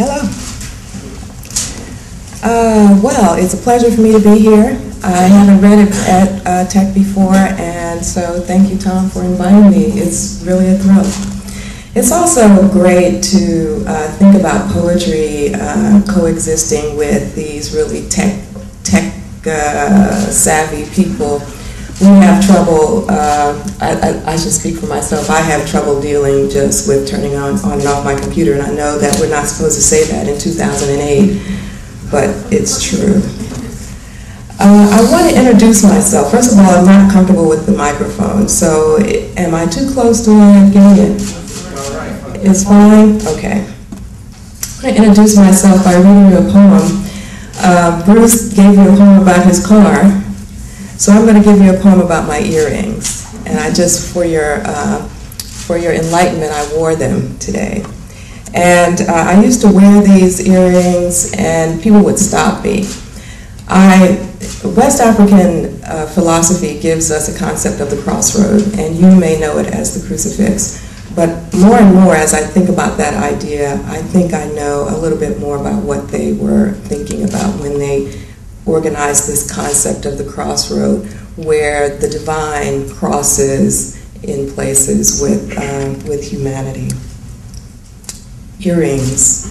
Hello. Well, it's a pleasure for me to be here. I haven't read it at Tech before, and so thank you, Tom, for inviting me. It's really a thrill. It's also great to think about poetry coexisting with these really tech-savvy people. We have trouble, I should speak for myself, I have trouble dealing just with turning on and off my computer, and I know that we're not supposed to say that in 2008, but it's true. I want to introduce myself. First of all, I'm not comfortable with the microphone, so am I too close to getting it? It's fine? Okay. I'm going to introduce myself by reading you a poem. Bruce gave you a poem about his car. So I'm going to give you a poem about my earrings, and I just, for your enlightenment, I wore them today. And I used to wear these earrings, and people would stop me. West African philosophy gives us a concept of the crossroad, and you may know it as the crucifix. But more and more, as I think about that idea, I think I know a little bit more about what they were thinking about when they organize this concept of the crossroad, where the divine crosses in places with humanity. Earrings.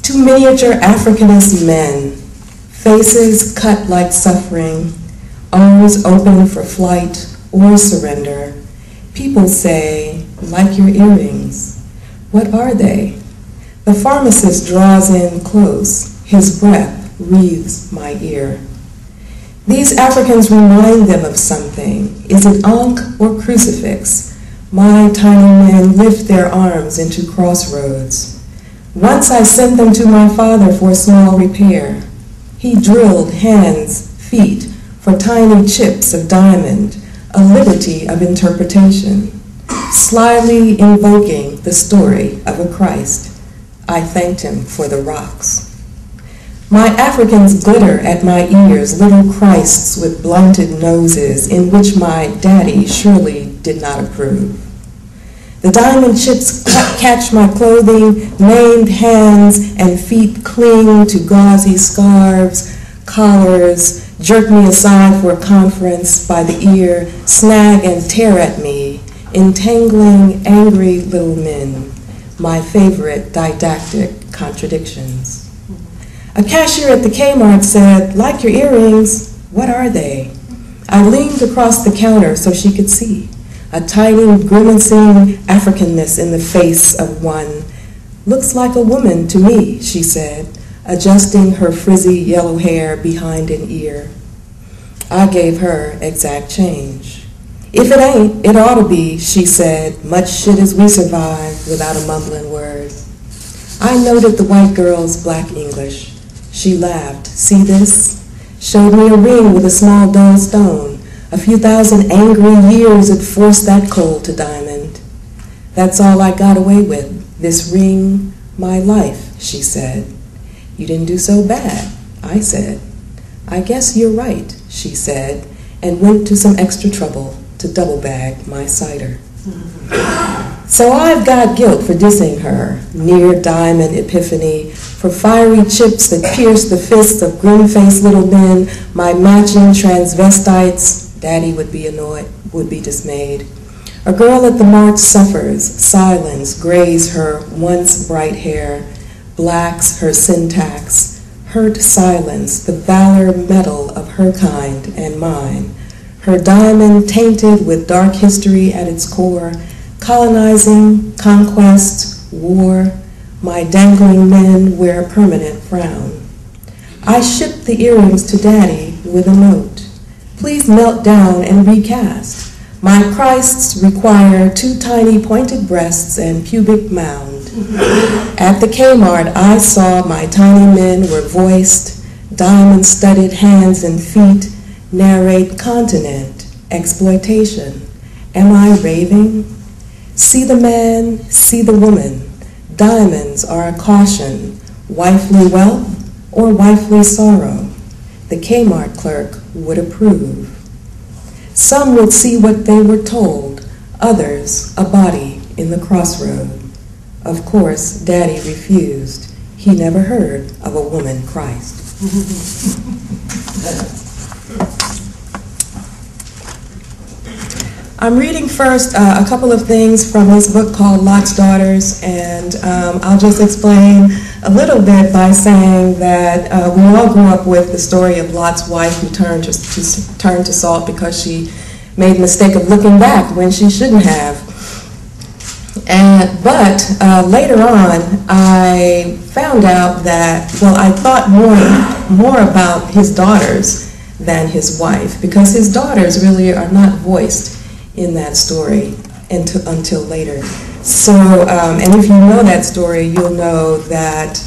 Two miniature Africanist men, faces cut like suffering, arms open for flight or surrender. People say, like your earrings. What are they? The pharmacist draws in close, his breath wreathes my ear. These Africans remind them of something. Is it ankh or crucifix? My tiny men lift their arms into crossroads. Once I sent them to my father for a small repair. He drilled hands, feet, for tiny chips of diamond, a liberty of interpretation, slyly invoking the story of a Christ. I thanked him for the rocks. My Africans glitter at my ears, little Christs with blunted noses, in which my daddy surely did not approve. The diamond chips catch my clothing, maimed hands and feet cling to gauzy scarves, collars, jerk me aside for a conference by the ear, snag and tear at me, entangling angry little men, my favorite didactic contradictions. A cashier at the Kmart said, like your earrings, what are they? I leaned across the counter so she could see, a tiny grimacing Africanness in the face of one. Looks like a woman to me, she said, adjusting her frizzy yellow hair behind an ear. I gave her exact change. If it ain't, it ought to be, she said, much shit as we survive without a mumbling word. I noted the white girl's black English. She laughed. See this? Showed me a ring with a small dull stone. A few thousand angry years it forced that coal to diamond. That's all I got away with. This ring, my life, she said. You didn't do so bad, I said. I guess you're right, she said, and went to some extra trouble to double bag my cider. So I've got guilt for dissing her, near diamond epiphany, for fiery chips that pierce the fists of grim-faced little men, my matching transvestites. Daddy would be annoyed, would be dismayed. A girl at the march suffers, silence grays her once bright hair, blacks her syntax, hurt silence, the valor metal of her kind and mine, her diamond tainted with dark history at its core, colonizing, conquest, war, my dangling men wear a permanent frown. I shipped the earrings to Daddy with a note. Please melt down and recast. My Christs require 2 tiny pointed breasts and pubic mound. At the Kmart, I saw my tiny men were voiced, diamond-studded hands and feet narrate continent, exploitation. Am I raving? See the man, see the woman. Diamonds are a caution, wifely wealth or wifely sorrow. The Kmart clerk would approve. Some would see what they were told, others a body in the crossroad. Of course, Daddy refused. He never heard of a woman Christ. I'm reading first a couple of things from this book called Lot's Daughters, and I'll just explain a little bit by saying that we all grew up with the story of Lot's wife who turned to salt because she made the mistake of looking back when she shouldn't have. But later on, I found out that, well, I thought more about his daughters than his wife, because his daughters really are not voiced in that story until later. So, and if you know that story, you'll know that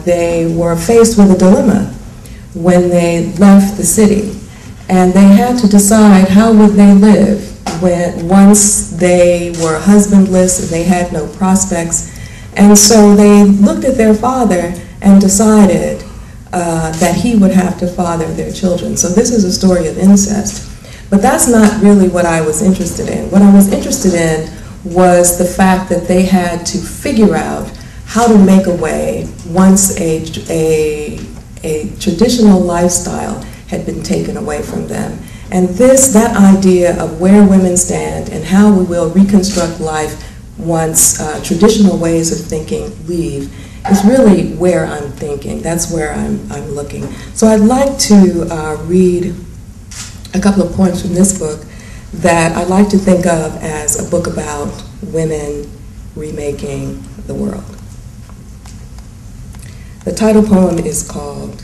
they were faced with a dilemma when they left the city, and they had to decide how would they live once they were husbandless and they had no prospects. And so they looked at their father and decided that he would have to father their children. So this is a story of incest. But that's not really what I was interested in. What I was interested in was the fact that they had to figure out how to make a way once a traditional lifestyle had been taken away from them. And that idea of where women stand and how we will reconstruct life once traditional ways of thinking leave is really where I'm thinking. That's where I'm looking. So I'd like to read a couple of points from this book that I like to think of as a book about women remaking the world. The title poem is called